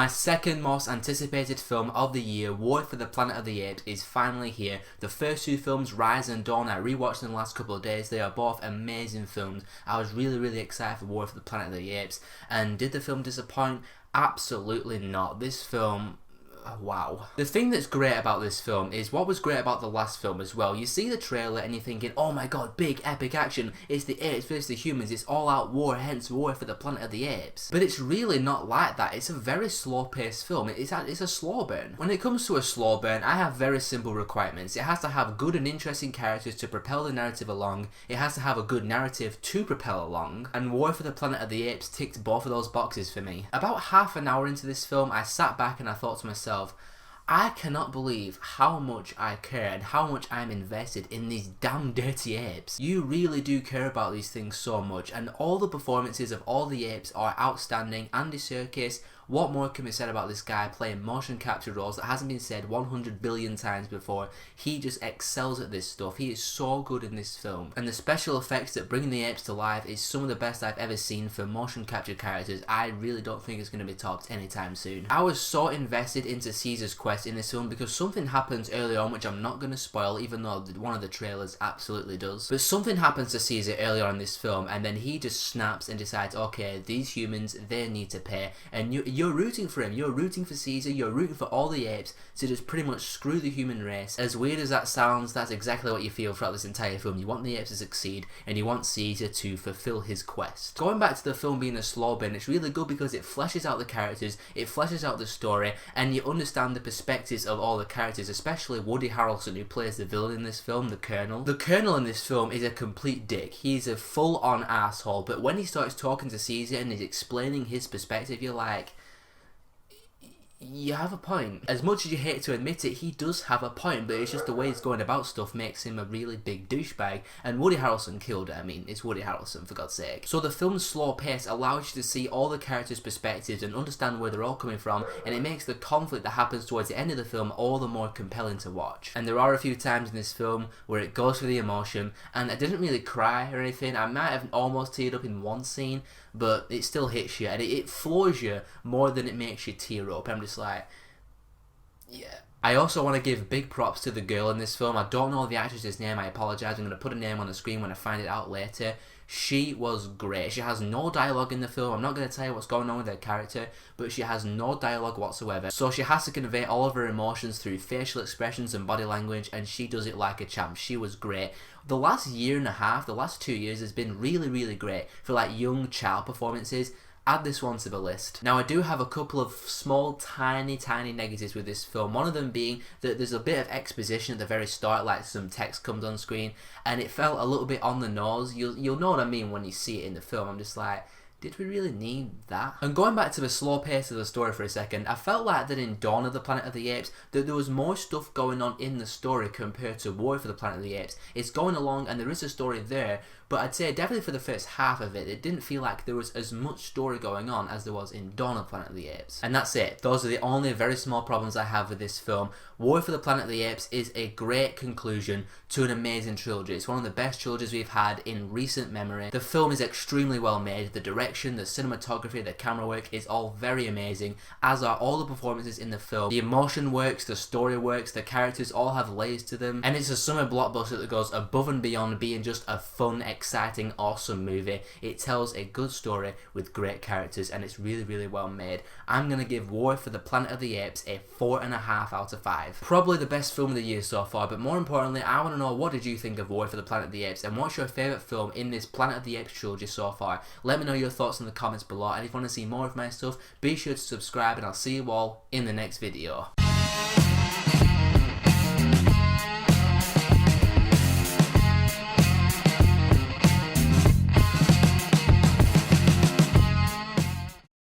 My second most anticipated film of the year, War for the Planet of the Apes, is finally here. The first two films, Rise and Dawn, I rewatched in the last couple of days. They are both amazing films. I was really excited for War for the Planet of the Apes. And did the film disappoint? Absolutely not. This film... wow. The thing that's great about this film is what was great about the last film as well. You see the trailer and you're thinking, oh my god, big epic action, it's the apes versus the humans, it's all out war, hence War for the Planet of the Apes. But it's really not like that. It's a very slow paced film. It's a slow burn. When it comes to a slow burn, I have very simple requirements. It has to have good and interesting characters to propel the narrative along. It has to have a good narrative to propel along. And War for the Planet of the Apes ticked both of those boxes for me. About half an hour into this film, I sat back and I thought to myself, I cannot believe how much I care and how much I'm invested in these damn dirty apes. You really do care about these things so much, and all the performances of all the apes are outstanding. Andy Serkis, what more can be said about this guy playing motion capture roles that hasn't been said 100 billion times before? He just excels at this stuff. He is so good in this film. And the special effects that bring the apes to life is some of the best I've ever seen for motion capture characters. I really don't think it's going to be topped anytime soon. I was so invested into Caesar's quest in this film because something happens early on which I'm not going to spoil, even though one of the trailers absolutely does. But something happens to Caesar early on in this film and then he just snaps and decides, okay, these humans, they need to pay. And you're rooting for him, you're rooting for Caesar, you're rooting for all the apes to just pretty much screw the human race. As weird as that sounds, that's exactly what you feel throughout this entire film. You want the apes to succeed and you want Caesar to fulfill his quest. Going back to the film being a slow burn, it's really good because it fleshes out the characters, it fleshes out the story, and you understand the perspectives of all the characters, especially Woody Harrelson, who plays the villain in this film, the Colonel. The Colonel in this film is a complete dick. He's a full-on asshole, but when he starts talking to Caesar and he's explaining his perspective, you're like, you have a point. As much as you hate to admit it, he does have a point, but it's just the way he's going about stuff makes him a really big douchebag, and Woody Harrelson killed it. I mean, it's Woody Harrelson, for God's sake. So the film's slow pace allows you to see all the characters' perspectives and understand where they're all coming from, and it makes the conflict that happens towards the end of the film all the more compelling to watch. And there are a few times in this film where it goes for the emotion, and I didn't really cry or anything. I might have almost teared up in one scene, but it still hits you, and it floors you more than it makes you tear up. I'm just like, yeah. I also want to give big props to the girl in this film. I don't know the actress's name, I apologise. I'm going to put a name on the screen when I find it out later. She was great. She has no dialogue in the film. I'm not going to tell you what's going on with her character, but she has no dialogue whatsoever. So she has to convey all of her emotions through facial expressions and body language, and she does it like a champ. She was great. The last year and a half, the last 2 years has been really great for like young child performances. Add this one to the list. Now I do have a couple of small, tiny negatives with this film. One of them being that there's a bit of exposition at the very start, like some text comes on screen, and it felt a little bit on the nose. You'll know what I mean when you see it in the film. I'm just like, did we really need that? And going back to the slow pace of the story for a second, I felt like that in Dawn of the Planet of the Apes, that there was more stuff going on in the story compared to War for the Planet of the Apes. It's going along and there is a story there, but I'd say definitely for the first half of it, it didn't feel like there was as much story going on as there was in Dawn of the Planet of the Apes. And that's it. Those are the only very small problems I have with this film. War for the Planet of the Apes is a great conclusion to an amazing trilogy. It's one of the best trilogies we've had in recent memory. The film is extremely well made. The direction, the cinematography, the camera work is all very amazing, as are all the performances in the film. The emotion works, the story works, the characters all have layers to them, and it's a summer blockbuster that goes above and beyond being just a fun, exciting, awesome movie. It tells a good story with great characters, and it's really well made. I'm gonna give War for the Planet of the Apes a 4.5 out of 5. Probably the best film of the year so far, but more importantly, I want to know, what did you think of War for the Planet of the Apes, and what's your favourite film in this Planet of the Apes trilogy so far? Let me know your thoughts in the comments below, and if you want to see more of my stuff, be sure to subscribe, and I'll see you all in the next video.